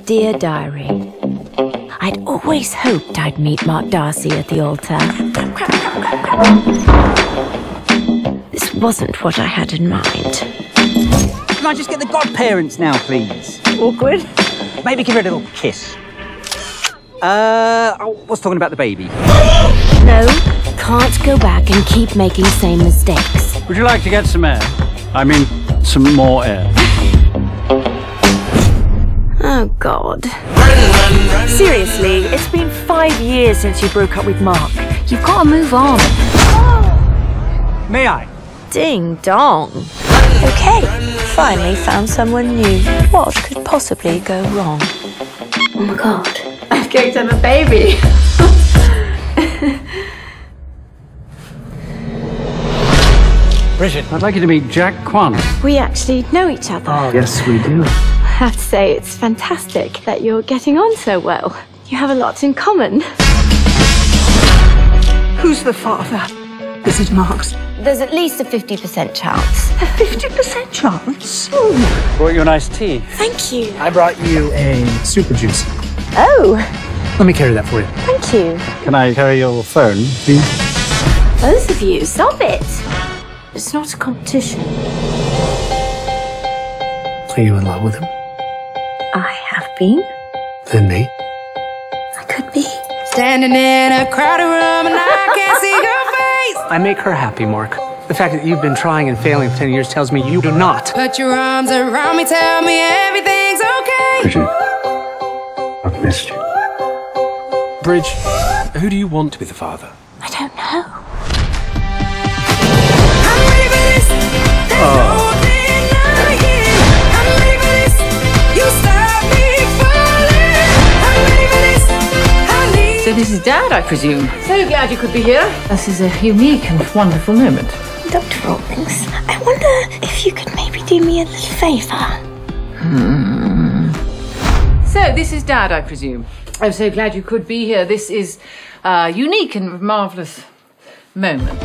Dear Diary, I'd always hoped I'd meet Mark Darcy at the altar. This wasn't what I had in mind. Can I just get the godparents now, please? Awkward. Maybe give her a little kiss. I was talking about the baby. No, can't go back and keep making same mistakes. Would you like to get some air? I mean, some more air. Oh, God. Seriously, it's been 5 years since you broke up with Mark. You've got to move on. May I? Ding dong. Okay, finally found someone new. What could possibly go wrong? Oh, my God. I'm going to have a baby. Bridget, I'd like you to meet Jack Kwan. We actually know each other. Oh, yes, we do. I have to say, it's fantastic that you're getting on so well. You have a lot in common. Who's the father? This is Mark's. There's at least a 50% chance. A 50% chance? Brought you a nice tea. Thank you. I brought you a super juice. Oh, Let me carry that for you. thank you. Can I carry your phone, please? Both of you, stop it. It's not a competition. Are you in love with him? I have been. Then me? I could be. Standing in a crowded room and I can't see your face. I make her happy, Mark. The fact that you've been trying and failing for 10 years tells me you do not. Put your arms around me, tell me everything's okay. Bridget, I've missed you. Bridge, who do you want to be the father? I don't know. I'm ready for this. There's no denying. I'm ready for this. You stop me falling. I'm ready for this. I need. So this is Dad, I presume. So glad you could be here. This is a unique and wonderful moment. Dr. Rawlings, I wonder if you could maybe do me a little favour. So this is Dad, I presume. I'm so glad you could be here. This is a unique and marvellous moment.